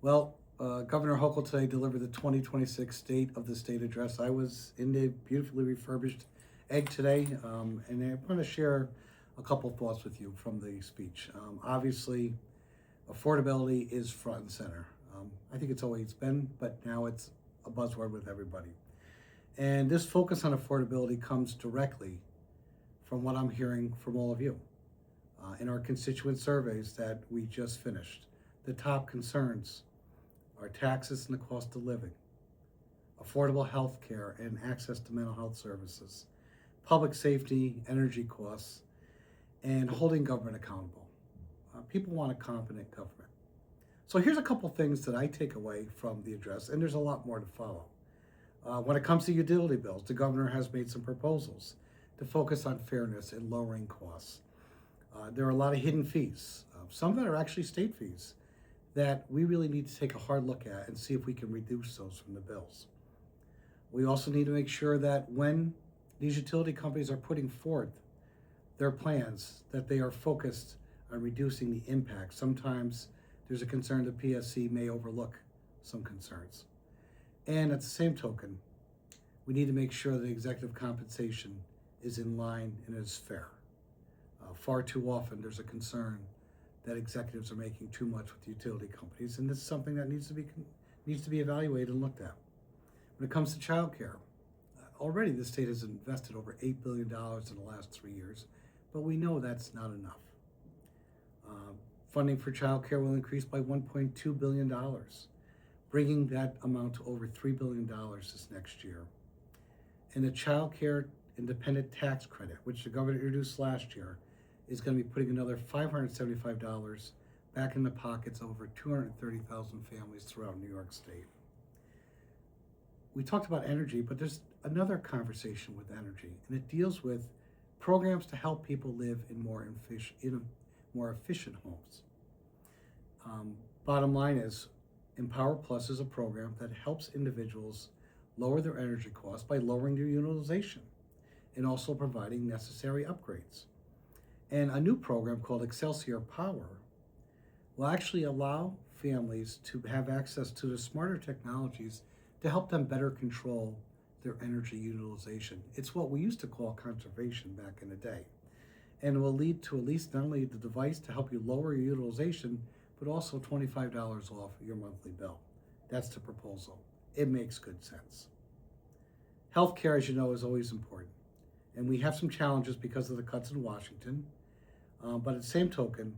Governor Hochul today delivered the 2026 State of the State Address. I was in the beautifully refurbished egg today, and I want to share a couple thoughts with you from the speech. Obviously, affordability is front and center. I think it's always been, but now it's a buzzword with everybody. And this focus on affordability comes directly from what I'm hearing from all of you in our constituent surveys that we just finished. The top concerns are taxes and the cost of living, affordable health care and access to mental health services, public safety, energy costs, and holding government accountable. People want a competent government. So here's a couple things that I take away from the address, and there's a lot more to follow. When it comes to utility bills, the governor has made some proposals to focus on fairness and lowering costs. There are a lot of hidden fees, some that are actually state fees, that we really need to take a hard look at and see if we can reduce those from the bills. We also need to make sure that when these utility companies are putting forth their plans, that they are focused on reducing the impact. Sometimes there's a concern the PSC may overlook some concerns. And at the same token, we need to make sure that executive compensation is in line and is fair. Far too often there's a concern that executives are making too much with utility companies, and this is something that needs to be evaluated and looked at. When it comes to child care, already the state has invested over $8 billion in the last 3 years, but we know that's not enough. Funding for child care will increase by $1.2 billion, bringing that amount to over $3 billion this next year. And the child care independent tax credit, which the governor introduced last year, is going to be putting another $575 back in the pockets of over 230,000 families throughout New York State. We talked about energy, but there's another conversation with energy, and it deals with programs to help people live in more efficient homes. Bottom line is, Empower Plus is a program that helps individuals lower their energy costs by lowering their utilization and also providing necessary upgrades. And a new program called Excelsior Power will actually allow families to have access to the smarter technologies to help them better control their energy utilization. It's what we used to call conservation back in the day. And it will lead to at least not only the device to help you lower your utilization, but also $25 off your monthly bill. That's the proposal. It makes good sense. Healthcare, as you know, is always important. And we have some challenges because of the cuts in Washington. But at the same token,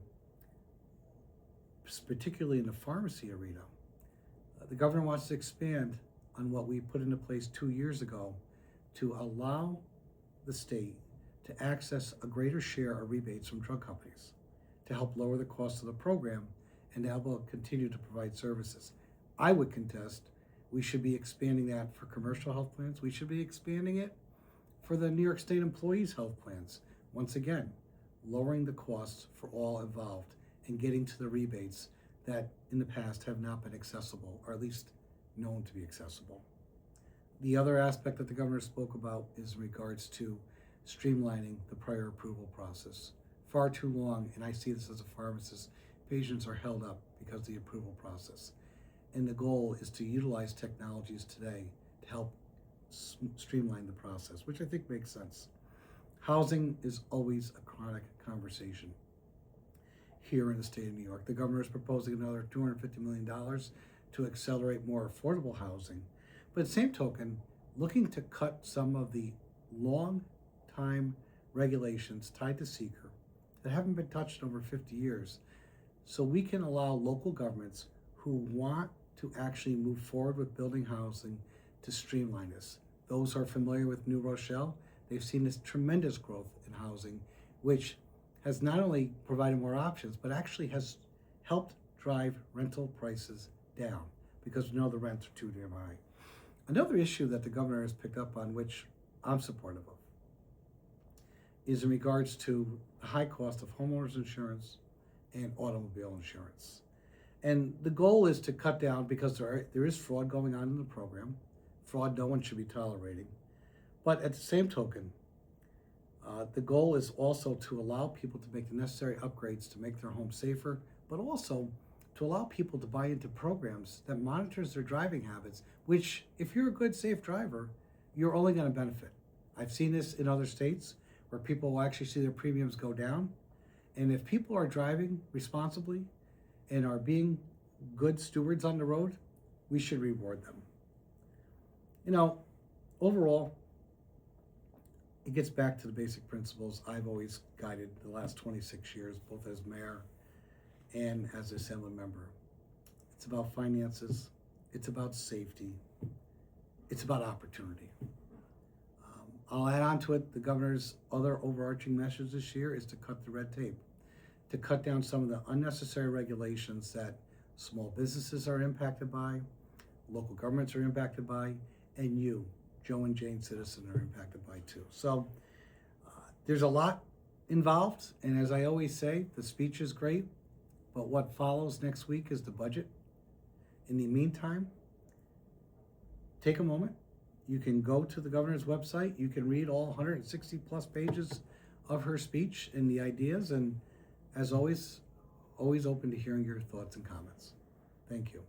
particularly in the pharmacy arena, the governor wants to expand on what we put into place 2 years ago to allow the state to access a greater share of rebates from drug companies to help lower the cost of the program and to help continue to provide services. I would contest we should be expanding that for commercial health plans. We should be expanding it for the New York State employees' health plans. Once again, lowering the costs for all involved and getting to the rebates that in the past have not been accessible, or at least known to be accessible. The other aspect that the governor spoke about is in regards to streamlining the prior approval process. Far too long, and I see this as a pharmacist, patients are held up because of the approval process. And the goal is to utilize technologies today to help streamline the process, which I think makes sense. Housing is always a chronic conversation here in the state of New York. The governor is proposing another $250 million to accelerate more affordable housing. But at the same token, looking to cut some of the long time regulations tied to seeker that haven't been touched in over 50 years, so we can allow local governments who want to actually move forward with building housing to streamline this. Those who are familiar with New Rochelle, they've seen this tremendous growth in housing, which has not only provided more options, but actually has helped drive rental prices down because we know the rents are too damn high. Another issue that the governor has picked up on, which I'm supportive of, is in regards to the high cost of homeowners insurance and automobile insurance. And the goal is to cut down, because there is fraud going on in the program. Fraud no one should be tolerating. But at the same token, the goal is also to allow people to make the necessary upgrades to make their home safer, but also to allow people to buy into programs that monitors their driving habits, which if you're a good, safe driver, you're only going to benefit. I've seen this in other states where people will actually see their premiums go down. And if people are driving responsibly and are being good stewards on the road, we should reward them. You know, overall, it gets back to the basic principles I've always guided the last 26 years, both as mayor and as assembly member. It's about finances, it's about safety, it's about opportunity. I'll add on to it, the governor's other overarching message this year is to cut the red tape, to cut down some of the unnecessary regulations that small businesses are impacted by, local governments are impacted by, and you, Joe and Jane citizen, are impacted by too. So there's a lot involved, and as I always say, the speech is great, but what follows next week is the budget. In the meantime, take a moment. You can go to the governor's website. You can read all 160 plus pages of her speech and the ideas, and as always open to hearing your thoughts and comments. Thank you.